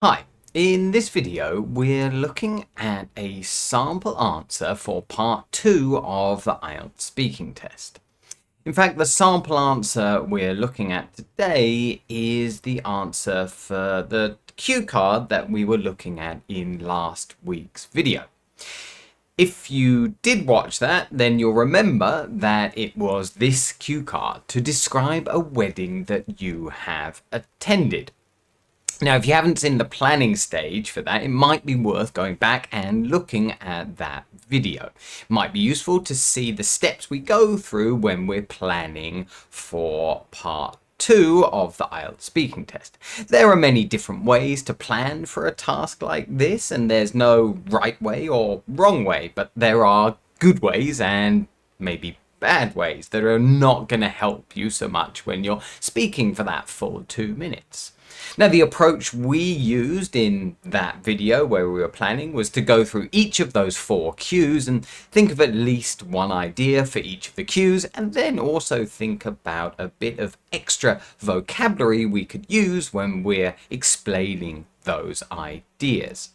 Hi, in this video we're looking at a sample answer for part 2 of the IELTS speaking test. In fact, the sample answer we're looking at today is the answer for the cue card that we were looking at in last week's video. If you did watch that, then you'll remember that it was this cue card to describe a wedding that you have attended. Now, if you haven't seen the planning stage for that, it might be worth going back and looking at that video. It might be useful to see the steps we go through when we're planning for part 2 of the IELTS speaking test. There are many different ways to plan for a task like this, and there's no right way or wrong way, but there are good ways and maybe bad ways that are not going to help you so much when you're speaking for that full 2 minutes. Now, the approach we used in that video where we were planning was to go through each of those 4 cues and think of at least one idea for each of the cues, and then also think about a bit of extra vocabulary we could use when we're explaining those ideas.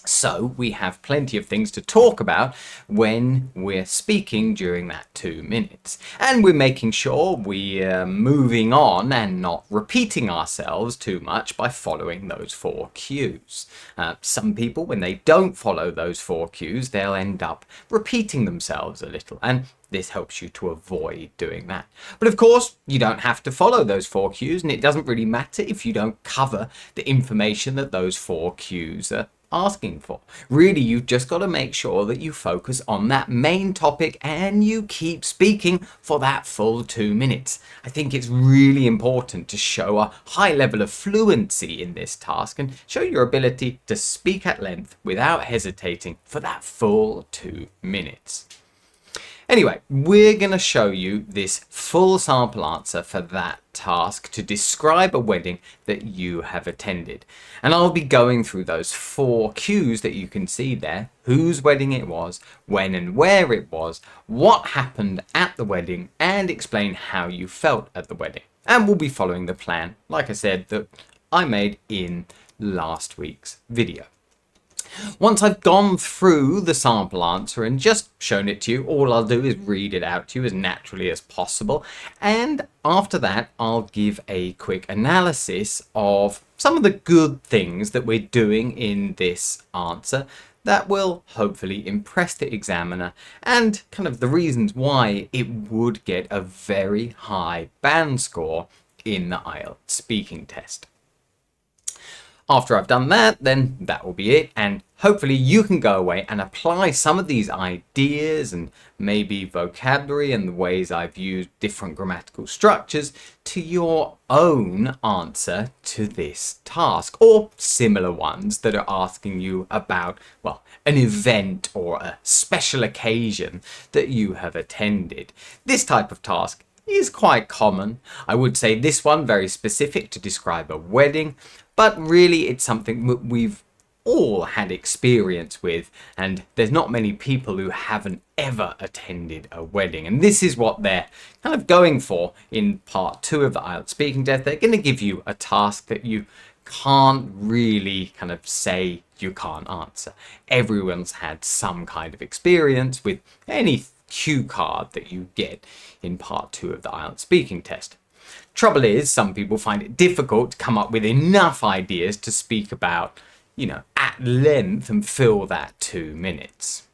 So we have plenty of things to talk about when we're speaking during that 2 minutes. And we're making sure we're moving on and not repeating ourselves too much by following those 4 cues. Some people, when they don't follow those 4 cues, they'll end up repeating themselves a little. And this helps you to avoid doing that. But of course, you don't have to follow those 4 cues, and it doesn't really matter if you don't cover the information that those 4 cues are asking for. Really, you've just got to make sure that you focus on that main topic and you keep speaking for that full 2 minutes. I think it's really important to show a high level of fluency in this task and show your ability to speak at length without hesitating for that full 2 minutes. Anyway, we're going to show you this full sample answer for that task to describe a wedding that you have attended. And I'll be going through those 4 cues that you can see there: whose wedding it was, when and where it was, what happened at the wedding, and explain how you felt at the wedding. And we'll be following the plan, like I said, that I made in last week's video. Once I've gone through the sample answer and just shown it to you, all I'll do is read it out to you as naturally as possible. And after that, I'll give a quick analysis of some of the good things that we're doing in this answer that will hopefully impress the examiner, and kind of the reasons why it would get a very high band score in the IELTS speaking test. After I've done that, then that will be it, and hopefully you can go away and apply some of these ideas and maybe vocabulary and the ways I've used different grammatical structures to your own answer to this task, or similar ones that are asking you about, well, an event or a special occasion that you have attended. This type of task is quite common. I would say this one very specific to describe a wedding, but really it's something that we've all had experience with, and there's not many people who haven't ever attended a wedding, and this is what they're kind of going for in part 2 of the IELTS speaking test. They're going to give you a task that you can't really kind of say you can't answer. Everyone's had some kind of experience with any cue card that you get in part 2 of the IELTS speaking test. Trouble is, some people find it difficult to come up with enough ideas to speak about, at length and fill that 2 minutes.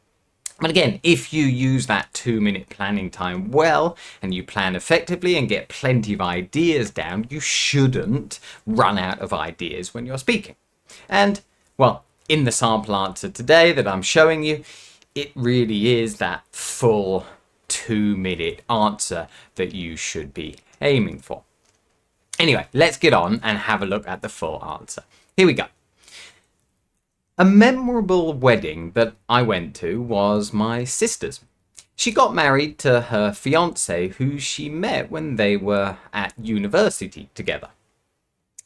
But again, if you use that 2-minute planning time well and you plan effectively and get plenty of ideas down, you shouldn't run out of ideas when you're speaking. And, well, in the sample answer today that I'm showing you, it really is that full 2-minute answer that you should be aiming for. Anyway, let's get on and have a look at the full answer. Here we go. A memorable wedding that I went to was my sister's. She got married to her fiancé, who she met when they were at university together.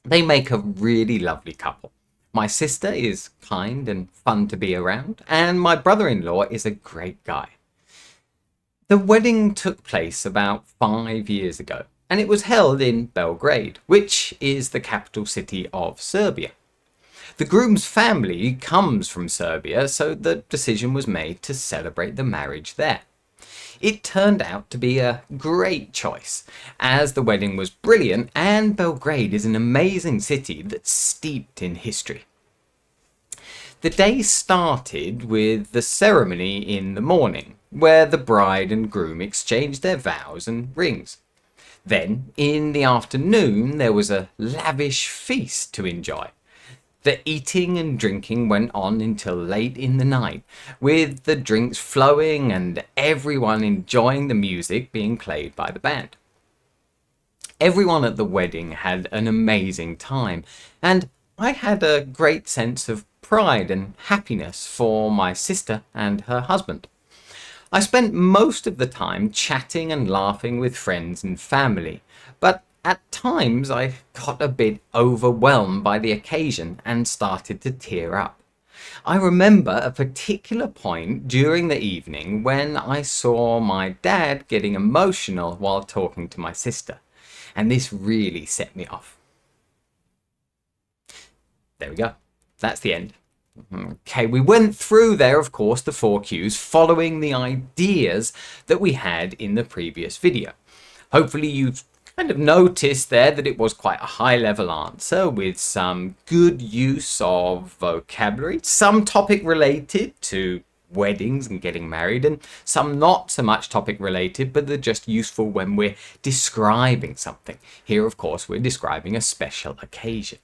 They make a really lovely couple. My sister is kind and fun to be around, and my brother-in-law is a great guy. The wedding took place about 5 years ago, and it was held in Belgrade, which is the capital city of Serbia. The groom's family comes from Serbia, so the decision was made to celebrate the marriage there. It turned out to be a great choice, as the wedding was brilliant and Belgrade is an amazing city that's steeped in history. The day started with the ceremony in the morning, where the bride and groom exchanged their vows and rings. Then, in the afternoon, there was a lavish feast to enjoy. The eating and drinking went on until late in the night, with the drinks flowing and everyone enjoying the music being played by the band. Everyone at the wedding had an amazing time, and I had a great sense of pride and happiness for my sister and her husband. I spent most of the time chatting and laughing with friends and family, but at times I got a bit overwhelmed by the occasion and started to tear up. I remember a particular point during the evening when I saw my dad getting emotional while talking to my sister, and this really set me off. There we go. That's the end. Okay, we went through there, of course, the 4 cues following the ideas that we had in the previous video. Hopefully you've kind of noticed there that it was quite a high level answer with some good use of vocabulary, some topic related to weddings and getting married, and some not so much topic related, but they're just useful when we're describing something. Here, of course, we're describing a special occasion.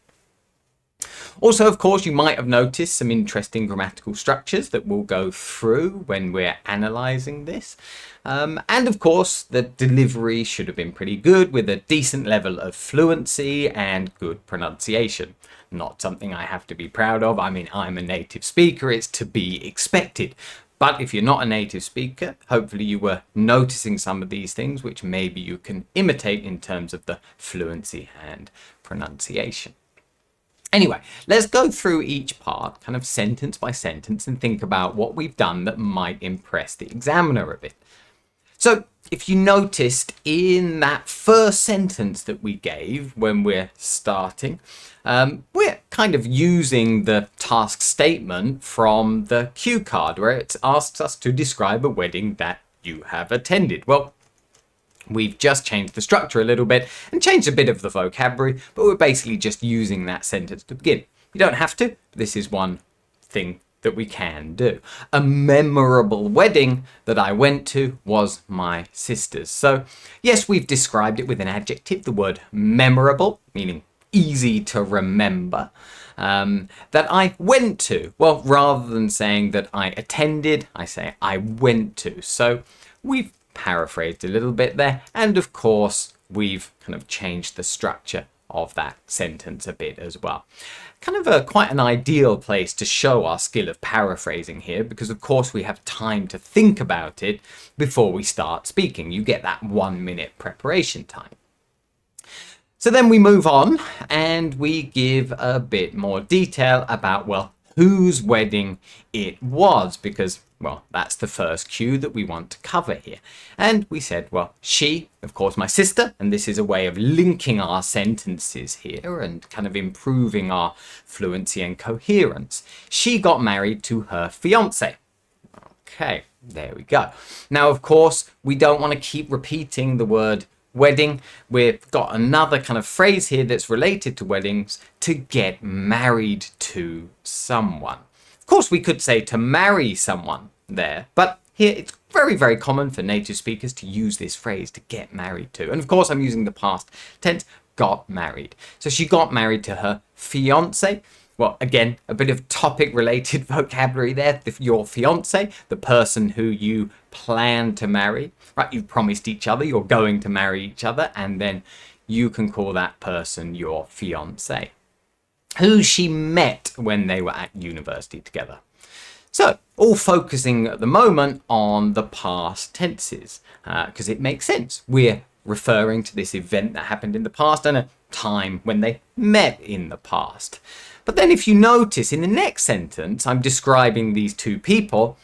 Also, of course, you might have noticed some interesting grammatical structures that we'll go through when we're analysing this. And of course, the delivery should have been pretty good with a decent level of fluency and good pronunciation. Not something I have to be proud of. I mean, I'm a native speaker. It's to be expected. But if you're not a native speaker, hopefully you were noticing some of these things, which maybe you can imitate in terms of the fluency and pronunciation. Anyway, let's go through each part, kind of sentence by sentence, and think about what we've done that might impress the examiner a bit. So, if you noticed in that first sentence that we gave when we're starting, we're kind of using the task statement from the cue card, where it asks us to describe a wedding that you have attended. Well, we've just changed the structure a little bit and changed a bit of the vocabulary, but we're basically just using that sentence to begin. You don't have to. This is one thing that we can do. A memorable wedding that I went to was my sister's. So yes, we've described it with an adjective, the word memorable, meaning easy to remember, that I went to. Well, rather than saying that I attended, I say I went to. So we've paraphrased a little bit there, and of course we've kind of changed the structure of that sentence a bit as well. Kind of quite an ideal place to show our skill of paraphrasing here, because of course we have time to think about it before we start speaking. You get that 1 minute preparation time. So then we move on and we give a bit more detail about, well, whose wedding it was, because, well, that's the first cue that we want to cover here. And we said, well, she, of course, my sister, and this is a way of linking our sentences here and kind of improving our fluency and coherence. She got married to her fiance. Okay, there we go. Now, of course, we don't want to keep repeating the word wedding. We've got another kind of phrase here that's related to weddings: to get married to someone. Of course, we could say to marry someone there, but here it's very, very common for native speakers to use this phrase, to get married to. And of course, I'm using the past tense, got married. So she got married to her fiance. Well, again, a bit of topic related vocabulary there. Your fiance, the person who you plan to marry, right? You've promised each other, you're going to marry each other, and then you can call that person your fiance, who she met when they were at university together. So, all focusing at the moment on the past tenses, because it makes sense. We're referring to this event that happened in the past and a time when they met in the past. But then if you notice in the next sentence, I'm describing these two people,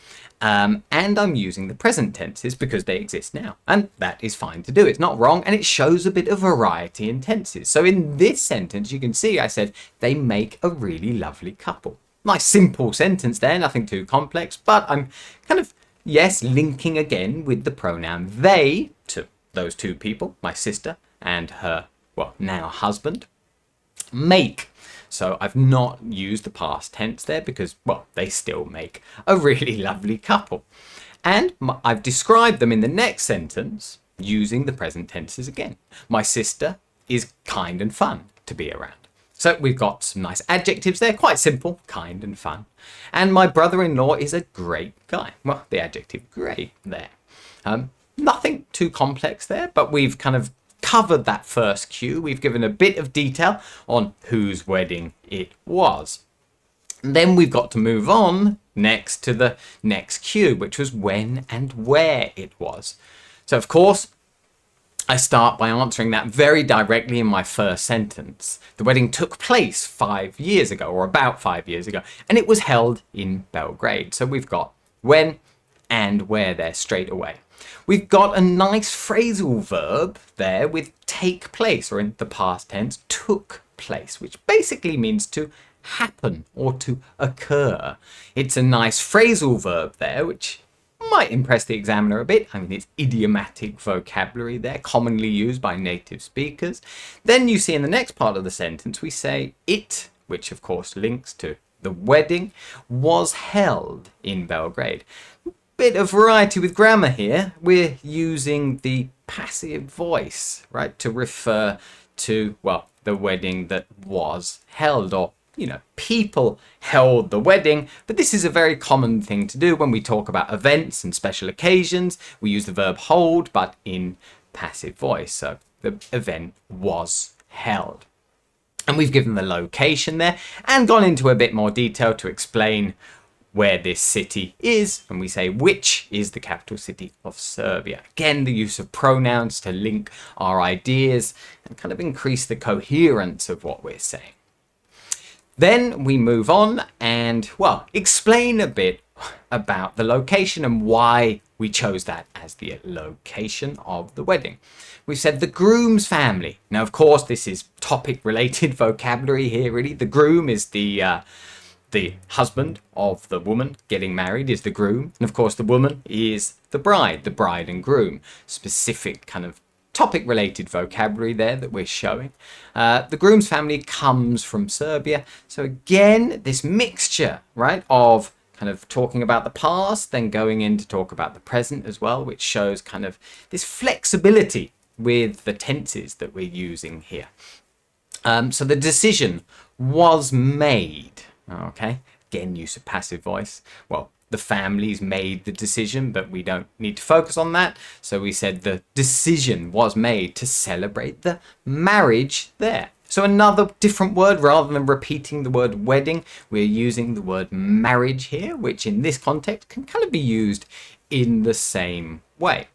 And I'm using the present tenses because they exist now. And that is fine to do. It's not wrong. And it shows a bit of variety in tenses. So in this sentence, you can see I said they make a really lovely couple. Nice simple sentence there, nothing too complex. But I'm kind of, yes, linking again with the pronoun they to those two people, my sister and her, well, now husband, make. So I've not used the past tense there because, well, they still make a really lovely couple. And I've described them in the next sentence using the present tenses again. My sister is kind and fun to be around. So we've got some nice adjectives there, quite simple, kind and fun. And my brother-in-law is a great guy. Well, the adjective great there. Nothing too complex there, but we've kind of covered that first cue. We've given a bit of detail on whose wedding it was. And then we've got to move on next to the next cue, which was when and where it was. So of course, I start by answering that very directly in my first sentence. The wedding took place 5 years ago, or about 5 years ago, and it was held in Belgrade. So we've got when and where there straight away. We've got a nice phrasal verb there with take place, or in the past tense, took place, which basically means to happen or to occur. It's a nice phrasal verb there, which might impress the examiner a bit. I mean, it's idiomatic vocabulary there, commonly used by native speakers. Then you see in the next part of the sentence, we say it, which of course links to the wedding, was held in Belgrade. Bit of variety with grammar here. We're using the passive voice, right, to refer to, well, the wedding that was held, or, you know, people held the wedding. But this is a very common thing to do when we talk about events and special occasions. We use the verb hold, but in passive voice. So the event was held. And we've given the location there and gone into a bit more detail to explain where this city is, and we say which is the capital city of Serbia. Again, the use of pronouns to link our ideas and kind of increase the coherence of what we're saying. Then we move on and, well, explain a bit about the location and why we chose that as the location of the wedding. We've said the groom's family. Now, of course, this is topic-related vocabulary here, really. The groom is the husband of the woman getting married is the groom. And of course, the woman is the bride and groom. Specific kind of topic-related vocabulary there that we're showing. The groom's family comes from Serbia. So again, this mixture, right, of kind of talking about the past, then going in to talk about the present as well, which shows kind of this flexibility with the tenses that we're using here. So the decision was made. Okay, again, use of passive voice. Well, the families made the decision, but we don't need to focus on that. So we said the decision was made to celebrate the marriage there. So another different word, rather than repeating the word wedding, we're using the word marriage here, which in this context can kind of be used in the same way.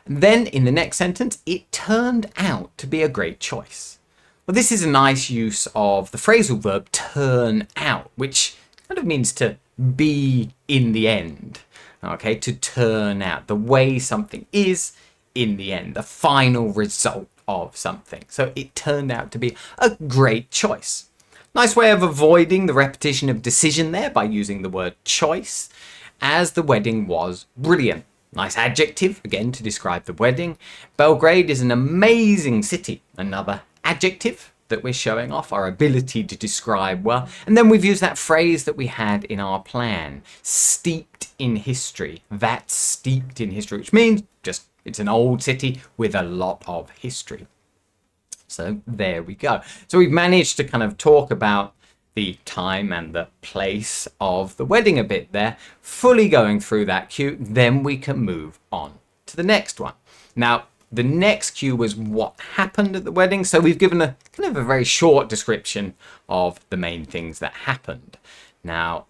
Then in the next sentence, it turned out to be a great choice. Well, this is a nice use of the phrasal verb turn out, which kind of means to be in the end. Okay, to turn out, the way something is in the end, the final result of something. So it turned out to be a great choice. Nice way of avoiding the repetition of decision there by using the word choice, as the wedding was brilliant. Nice adjective, again, to describe the wedding. Belgrade is an amazing city. Another adjective that we're showing off our ability to describe well. And then we've used that phrase that we had in our plan, steeped in history. That's steeped in history, which means just it's an old city with a lot of history. So there we go. So we've managed to kind of talk about the time and the place of the wedding a bit there, fully going through that cue. Then we can move on to the next one. Now, the next cue was what happened at the wedding. So we've given a kind of a very short description of the main things that happened. Now,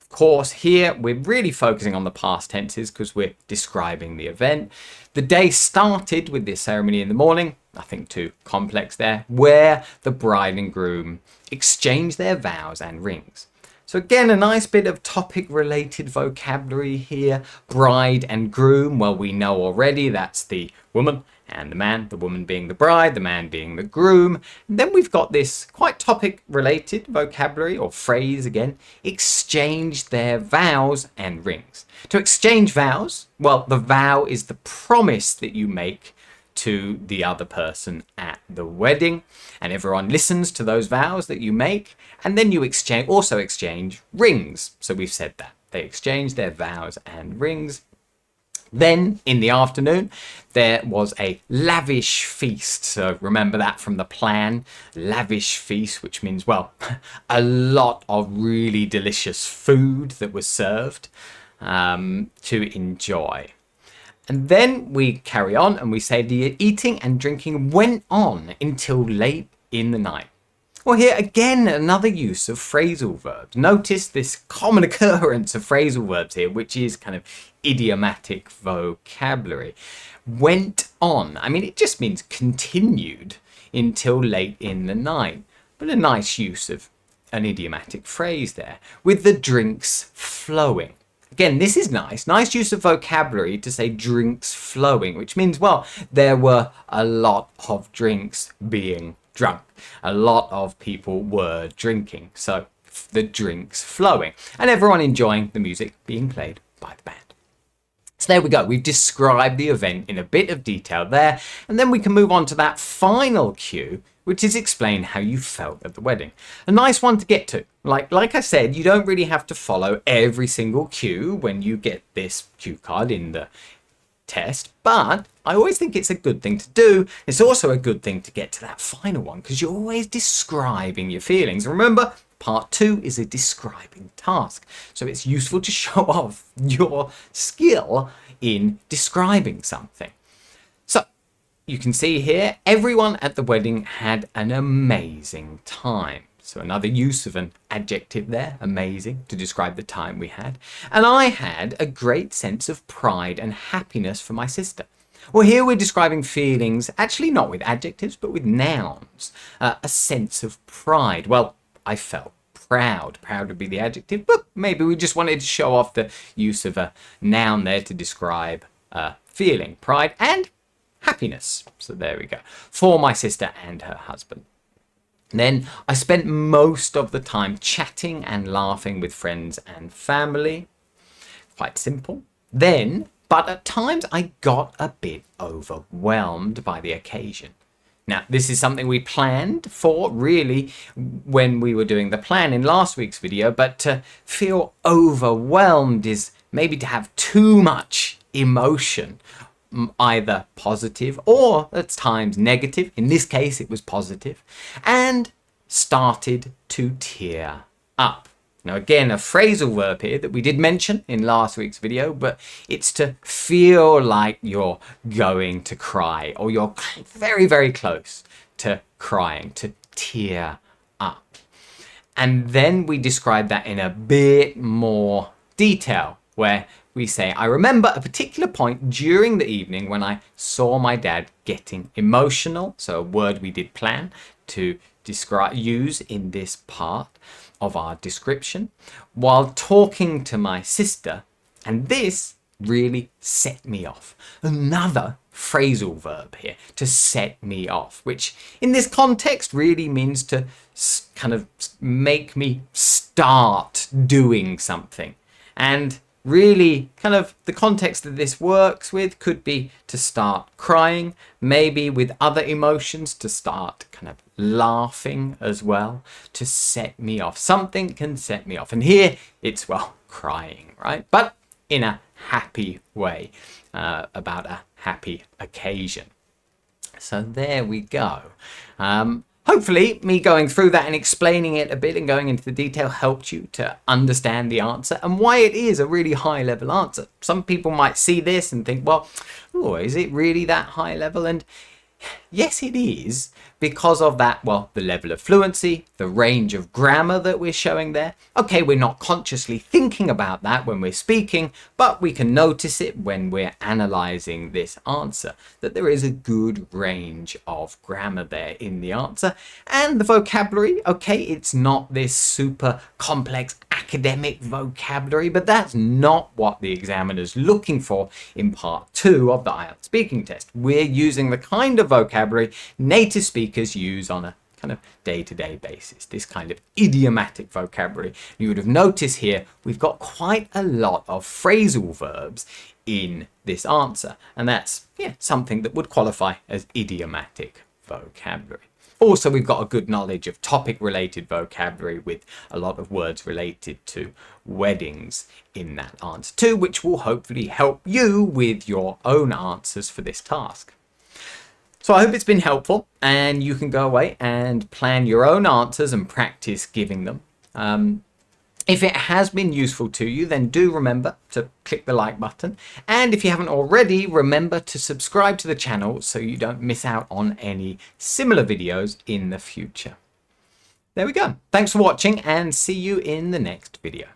of course, here we're really focusing on the past tenses because we're describing the event. The day started with this ceremony in the morning, nothing too complex there, where the bride and groom exchanged their vows and rings. So again, a nice bit of topic related vocabulary here. Bride and groom. Well, we know already that's the woman and the man, the woman being the bride, the man being the groom. And then we've got this quite topic related vocabulary or phrase again, exchange their vows and rings. To exchange vows, well, the vow is the promise that you make to the other person at the wedding, and everyone listens to those vows that you make, and then you also exchange rings. So we've said that they exchange their vows and rings. Then in the afternoon there was a lavish feast. So remember that from the plan, lavish feast, which means, well, a lot of really delicious food that was served to enjoy. And then we carry on and we say the eating and drinking went on until late in the night. Well, here again, another use of phrasal verbs. Notice this common occurrence of phrasal verbs here, which is kind of idiomatic vocabulary. Went on. I mean, it just means continued until late in the night. But a nice use of an idiomatic phrase there, with the drinks flowing. Again, this is nice. Nice use of vocabulary to say drinks flowing, which means, well, there were a lot of drinks being drunk. A lot of people were drinking. So the drinks flowing and everyone enjoying the music being played by the band. So there we go. We've described the event in a bit of detail there. And then we can move on to that final cue, which is explain how you felt at the wedding. A nice one to get to. Like I said, you don't really have to follow every single cue when you get this cue card in the test, but I always think it's a good thing to do. It's also a good thing to get to that final one because you're always describing your feelings. Remember, part 2 is a describing task. So it's useful to show off your skill in describing something. So you can see here, everyone at the wedding had an amazing time. So another use of an adjective there, amazing, to describe the time we had. And I had a great sense of pride and happiness for my sister. Well, here we're describing feelings, actually not with adjectives, but with nouns. A sense of pride. Well, I felt proud. Proud would be the adjective, but maybe we just wanted to show off the use of a noun there to describe feeling, pride and happiness. So there we go. For my sister and her husband. Then I spent most of the time chatting and laughing with friends and family. Quite simple. But at times I got a bit overwhelmed by the occasion. Now, this is something we planned for really when we were doing the plan in last week's video, but to feel overwhelmed is maybe to have too much emotion, either positive or at times negative. In this case, it was positive, and started to tear up. Now, again, a phrasal verb here that we did mention in last week's video, but it's to feel like you're going to cry or you're very, very close to crying, to tear up. And then we describe that in a bit more detail where we say, I remember a particular point during the evening when I saw my dad getting emotional. So a word we did plan to use in this part of our description while talking to my sister. And this really set me off. Another phrasal verb here, to set me off, which in this context really means to kind of make me start doing something. And really, kind of the context that this works with could be to start crying, maybe with other emotions, to start kind of laughing as well, to set me off. Something can set me off. And here it's, well, crying, right? But in a happy way, about a happy occasion. So there we go. Hopefully, me going through that and explaining it a bit and going into the detail helped you to understand the answer and why it is a really high level answer. Some people might see this and think, well, oh, is it really that high level? And yes, it is, because of that, well, the level of fluency, the range of grammar that we're showing there. Okay, we're not consciously thinking about that when we're speaking, but we can notice it when we're analysing this answer, that there is a good range of grammar there in the answer. And the vocabulary, okay, it's not this super complex academic vocabulary, but that's not what the examiner's looking for in part 2 of the IELTS speaking test. We're using the kind of vocabulary native speakers use on a kind of day-to-day basis, this kind of idiomatic vocabulary. You would have noticed here we've got quite a lot of phrasal verbs in this answer, and that's something that would qualify as idiomatic vocabulary. Also, we've got a good knowledge of topic-related vocabulary with a lot of words related to weddings in that answer too, which will hopefully help you with your own answers for this task. So I hope it's been helpful, and you can go away and plan your own answers and practice giving them. If it has been useful to you, then do remember to click the like button. And if you haven't already, remember to subscribe to the channel so you don't miss out on any similar videos in the future. There we go. Thanks for watching, and see you in the next video.